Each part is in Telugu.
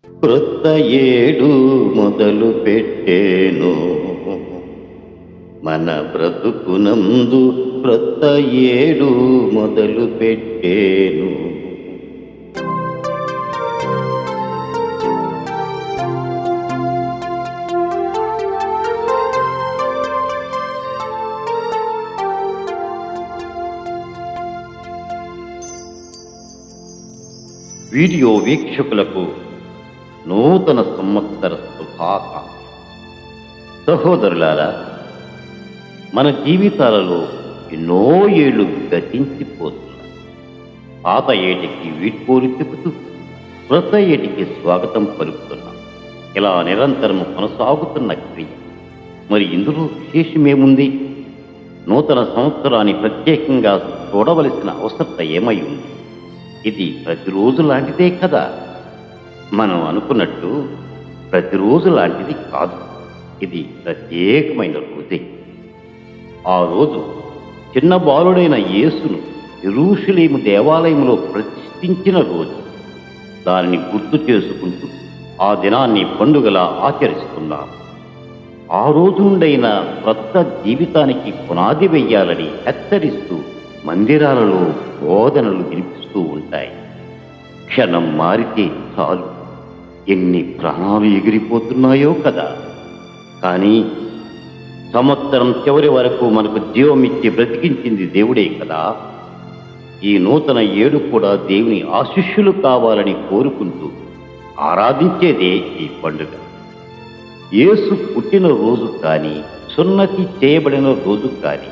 క్రొత్త ఏడు మొదలు పెట్టేను మన బ్రతుకునందు క్రొత్త ఏడు మొదలు పెట్టేను. వీడియో వీక్షకులకు నూతన సంవత్సర శుభాకాంక్షలు. సహోదరులారా, మన జీవితాలలో ఎన్నో ఏళ్ళు గతించిపోతున్నాయి. పాత ఏటికి వీడ్కోలు చెబుతూ క్రొత్త ఏటికి స్వాగతం పలుకుతున్నాం. ఇలా నిరంతరం కొనసాగుతున్న క్రియ. మరి ఇందులో విశేషమేముంది? నూతన సంవత్సరాన్ని ప్రత్యేకంగా చూడవలసిన అవసరత ఏమై ఉంది? ఇది ప్రతిరోజు లాంటిదే కదా. మనం అనుకున్నట్టు ప్రతిరోజు లాంటిది కాదు. ఇది ప్రత్యేకమైన రోజే. ఆ రోజు చిన్న బాలుడైన యేసును యెరూషలేము దేవాలయంలో ప్రతిష్ఠించిన రోజు. దానిని గుర్తు చేసుకుంటూ ఆ దినాన్ని పండుగలా ఆచరిస్తున్నాం. ఆ రోజు నుండైనా కొత్త జీవితానికి పునాది వెయ్యాలని హెచ్చరిస్తూ మందిరాలలో బోధనలు వినిపిస్తూ ఉంటాయి. క్షణం మారితే చాలు ఎన్ని ప్రాణాలు ఎగిరిపోతున్నాయో కదా. కానీ సంవత్సరం చివరి వరకు మనకు జీవం ఇచ్చి బ్రతికించింది దేవుడే కదా. ఈ నూతన ఏడు కూడా దేవుని ఆశీస్సులు కావాలని కోరుకుంటూ ఆరాధించేదే ఈ పండుగ. యేసు పుట్టిన రోజు కానీ, సున్నతి చేయబడిన రోజు కానీ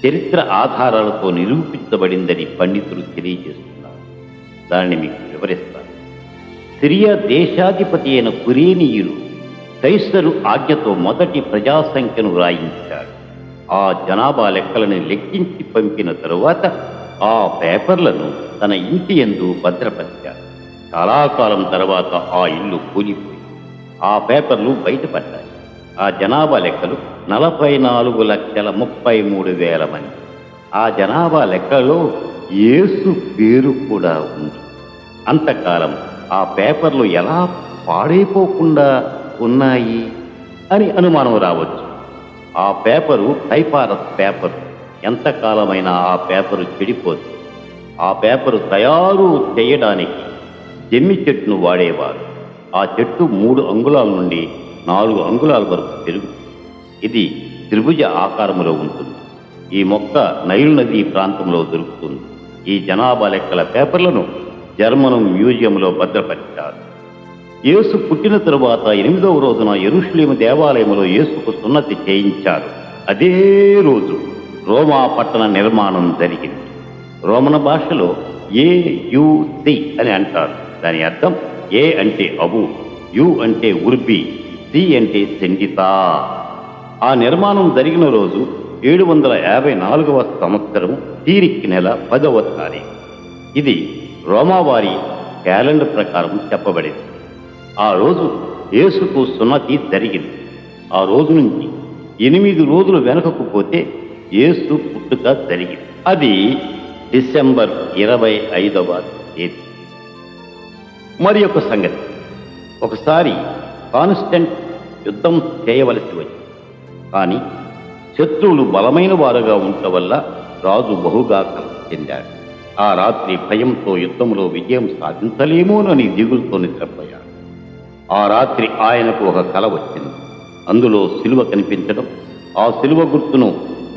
చరిత్ర ఆధారాలతో నిరూపించబడిందని పండితులు తెలియజేస్తున్నారు. దానిని మీకు వివరిస్తాను. సిరియా దేశాధిపతి అయిన కురేనీయులు కైసరు ఆజ్ఞతో మొదటి ప్రజాసంఖ్యను రాయించాడు. ఆ జనాభా లెక్కలను లెక్కించి పంపిన తరువాత ఆ పేపర్లను తన ఇంటి యందు భద్రపరిచాడు. చాలా కాలం తర్వాత ఆ ఇల్లు కూలిపోయి ఆ పేపర్లు బయటపడ్డాయి. ఆ జనాభా లెక్కలు 44,33,000 మంది. ఆ జనాభా లెక్కలో యేసు పేరు కూడా ఉంది. అంతకాలం ఆ పేపర్లు ఎలా పాడైపోకుండా ఉన్నాయి అని అనుమానం రావచ్చు. ఆ పేపరు టైపారస్ పేపరు. ఎంతకాలమైనా ఆ పేపరు చెడిపోదు. ఆ పేపరు తయారు చేయడానికి జమ్మి చెట్టును వాడేవారు. ఆ చెట్టు 3 అంగుళాల నుండి 4 అంగుళాల వరకు పెరుగుతుంది. ఇది త్రిభుజ ఆకారంలో ఉంటుంది. ఈ మొక్క నైల్ నదీ ప్రాంతంలో దొరుకుతుంది. ఈ జనాభా లెక్కల పేపర్లను జర్మను మ్యూజియంలో భద్రపరిచారు. యేసు పుట్టిన తరువాత 8వ రోజున యెరూషలేము దేవాలయంలో యేసుకు సున్నతి చేయించారు. అదే రోజు రోమా పట్టణ నిర్మాణం జరిగింది. రోమన్ భాషలో ఏయుసి అని అంటారు. దాని అర్థం ఏ అంటే అబు, యు అంటే ఉర్బి, సి అంటే సెండితా. ఆ నిర్మాణం జరిగిన రోజు 754వ సంవత్సరం తీరిక్ నెల 10వ తారీఖు. ఇది రోమావారి క్యాలెండర్ ప్రకారం చెప్పబడింది. ఆ రోజు యేసుకు సున్నతి జరిగింది. ఆ రోజు నుంచి 8 రోజులు వెనుకకు పోతే యేసు పుట్టుక జరిగింది. అది డిసెంబర్ 25వ తేదీ. మరి ఒక సంగతి, ఒకసారి కాన్స్టెంట్ యుద్ధం చేయవలసి వచ్చింది. కానీ శత్రువులు బలమైన వారుగా ఉండటం వల్ల రాజు బహుగా కలత చెందాడు. ఆ రాత్రి భయంతో యుద్ధంలో విజయం సాధించలేమోనని దిగులుతో నిద్రపోయాడు. ఆ రాత్రి ఆయనకు ఒక కల వచ్చింది. అందులో శిలువ కనిపించడం, ఆ శిలువ గుర్తును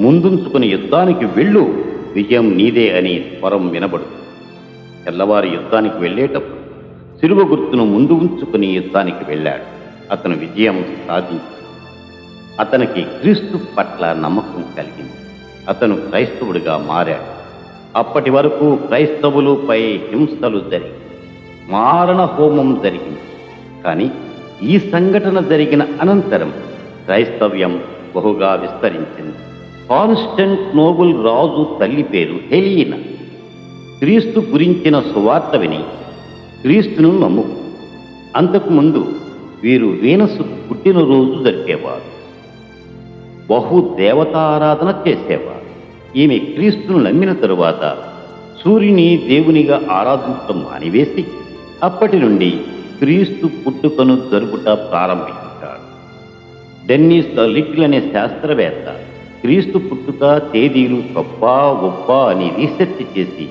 ముందుంచుకుని యుద్ధానికి వెళ్ళు, విజయం నీదే అని స్వరం వినబడుతుంది. తెల్లవారి యుద్ధానికి వెళ్ళేటప్పుడు శిలువ గుర్తును ముందు ఉంచుకుని యుద్ధానికి వెళ్ళాడు. అతను విజయం సాధించాడు. అతనికి క్రీస్తు పట్ల నమ్మకం కలిగింది. అతను క్రైస్తవుడిగా మారాడు. అప్పటి వరకు క్రైస్తవులపై హింసలు జరిగి మారణ హోమం జరిగింది. కానీ ఈ సంఘటన జరిగిన అనంతరం క్రైస్తవ్యం బహుగా విస్తరించింది. కాన్స్టంటినోపుల్ రాజు తల్లి పేరు హెలీనా. క్రీస్తు గురించిన సువార్త విని క్రీస్తును నమ్ముకు. అంతకుముందు వీరు వీనసు పుట్టినరోజు జరిపేవారు. బహు దేవతారాధన చేసేవారు. ఈమె క్రీస్తును నమ్మిన తరువాత సూర్యుని దేవునిగా ఆరాధించడం మానివేసి అప్పటి నుండి క్రీస్తు పుట్టుకను జరుపుట ప్రారంభించాడు. డెన్నిస్ ద లిటిల్ అనే శాస్త్రవేత్త క్రీస్తు పుట్టుక తేదీలు తప్ప ఒప్ప అని రీసెర్చ్ చేసి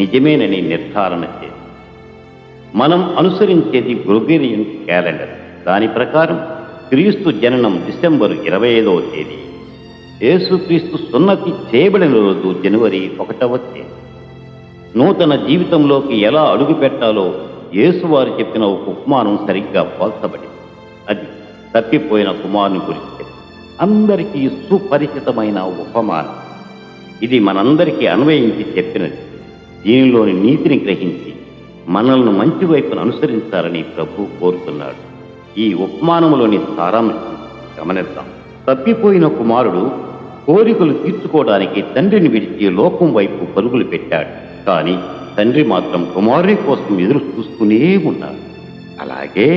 నిజమేనని నిర్ధారణ చేసి మనం అనుసరించేది గ్రెగోరియన్ క్యాలెండర్. దాని ప్రకారం క్రీస్తు జననం డిసెంబరు 25వ తేదీ, యేసుక్రీస్తు సున్నతి చేయబడిన రోజు జనవరి 1వ తేదీ. నూతన జీవితంలోకి ఎలా అడుగు పెట్టాలో యేసువారు చెప్పిన ఒక ఉపమానం సరిగ్గా పోల్చబడింది. అది తప్పిపోయిన కుమారుని గురించి అందరికీ సుపరిచితమైన ఉపమానం. ఇది మనందరికీ అన్వయించి చెప్పినది. దీనిలోని నీతిని గ్రహించి మనల్ని మంచి వైపును అనుసరించాలని ప్రభు కోరుతున్నాడు. ఈ ఉపమానములోని సారాంశం గమనిద్దాం. తప్పిపోయిన కుమారుడు కోరికలు తీర్చుకోవడానికి తండ్రిని విడిచి లోకం వైపు పరుగులు పెట్టాడు. కానీ తండ్రి మాత్రం కుమారుని కోసం ఎదురు చూస్తూనే ఉన్నాడు. అలాగే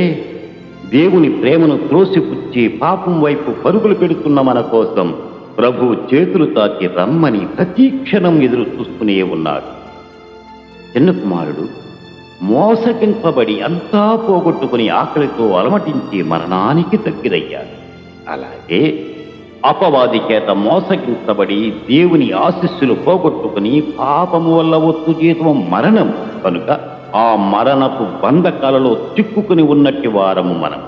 దేవుని ప్రేమను త్రోసిపుచ్చి పాపం వైపు పరుగులు పెడుతున్న మన కోసం ప్రభు చేతులు తాకి రమ్మని ప్రతి క్షణం ఎదురు చూస్తూనే ఉన్నాడు. చిన్న కుమారుడు మోసగింపబడి అంతా పోగొట్టుకుని ఆకలితో అలమటించి మరణానికి దగ్గరయ్యాడు. అలాగే అపవాది చేత మోసగించబడి దేవుని ఆశీస్సులు పోగొట్టుకుని పాపము వల్ల వచ్చు జీతం మరణం కనుక ఆ మరణపు బంధకాలలో చిక్కుకుని ఉన్నట్టి వారము మనం.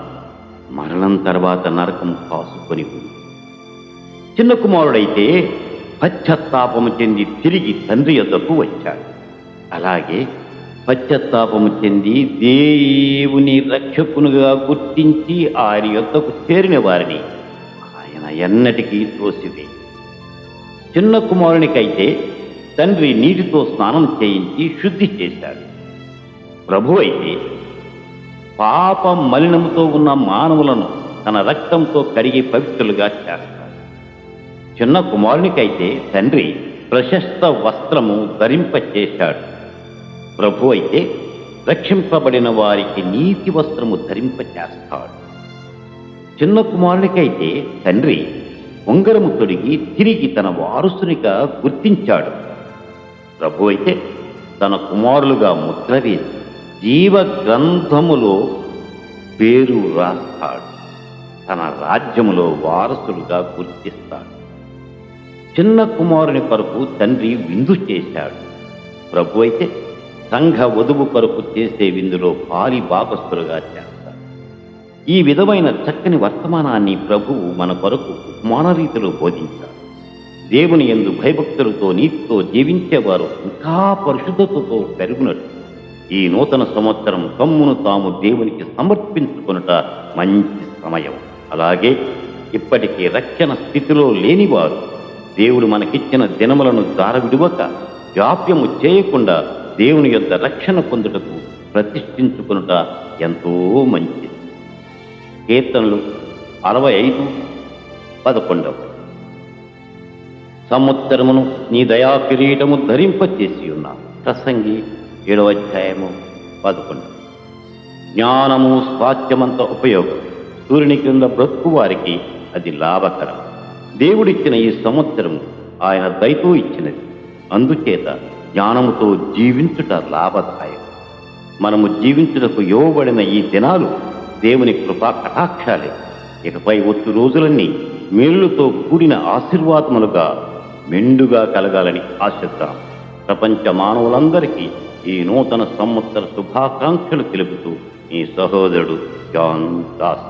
మరణం తర్వాత నరకం కాసుకొని ఉంది. చిన్న కుమారుడైతే పశ్చాత్తాపము చెంది తిరిగి తండ్రి యొద్దకు వచ్చాడు. అలాగే పశ్చాత్తాపము చెంది దేవుని రక్షకునిగా గుర్తించి ఆయన యొద్దకు చేరిన వారిని ఆయన ఎన్నటికీ త్రోసివేయి. చిన్న కుమారునికైతే తండ్రి నీటితో స్నానం చేయించి శుద్ధి చేశాడు. ప్రభు అయితే పాప మలినముతో ఉన్న మానవులను తన రక్తంతో కడిగి పవిత్రులుగా చేస్తాడు. చిన్న కుమారునికైతే తండ్రి ప్రశస్త వస్త్రము ధరింపచేశాడు. ప్రభు అయితే రక్షింపబడిన వారికి నీతి వస్త్రము ధరింపచేస్తాడు. చిన్న కుమారునికైతే తండ్రి ఉంగరము తొడిగి తిరిగి తన వారసునిగా గుర్తించాడు. ప్రభు అయితే తన కుమారులుగా ముద్ర వేసి జీవ గ్రంథములో పేరు రాస్తాడు. తన రాజ్యములో వారసులుగా గుర్తిస్తాడు. చిన్న కుమారుని కొరకు తండ్రి విందు చేశాడు. ప్రభు అయితే సంఘ వధువు కొరకు చేసే విందులో పాలి భాగస్థులుగా చేస్తాడు. ఈ విధమైన చక్కని వర్తమానాన్ని ప్రభువు మన కొరకు ఉపమాన రీతిలో బోధించాడు. దేవుని యందు భయభక్తులతో నీతితో జీవించేవారు ఇంకా పరిశుద్ధతతో పెరుగునట్టు ఈ నూతన సంవత్సరం తమ్మును తాము దేవునికి సమర్పించుకొనుట మంచి సమయం. అలాగే ఇప్పటికీ రక్షణ స్థితిలో లేనివారు దేవుడు మనకిచ్చిన దినములను జారవిడువక జాప్యము చేయకుండా దేవుని యొద్ద రక్షణ పొందుటకు ప్రతిష్ఠించుకొనుట ఎంతో మంచిది. కీర్తనలు 65:11 సంవత్సరమును నీ దయా కిరీటము ధరింపచేసి ఉన్నావు. ప్రసంగి 7:11 జ్ఞానము స్వాస్థ్యమంత ఉపయోగం. సూర్యుని కింద బ్రతుకు వారికి అది లాభకరం. దేవుడిచ్చిన ఈ సంవత్సరం ఆయన దయతో ఇచ్చినది. అందుచేత జ్ఞానముతో జీవించుట లాభదాయకం. మనము జీవించుటకు ఇవ్వబడిన ఈ దినాలు దేవుని కృపా కటాక్షాలే. ఇకపై వచ్చు రోజులన్నీ మేలులతో కూడిన ఆశీర్వాదములుగా మెండుగా కలగాలని ఆశిద్దాం. ప్రపంచ మానవులందరికీ ఈ నూతన సంవత్సర శుభాకాంక్షలు తెలుపుతూ ఈ సహోదరుడు జాన్ దాస్.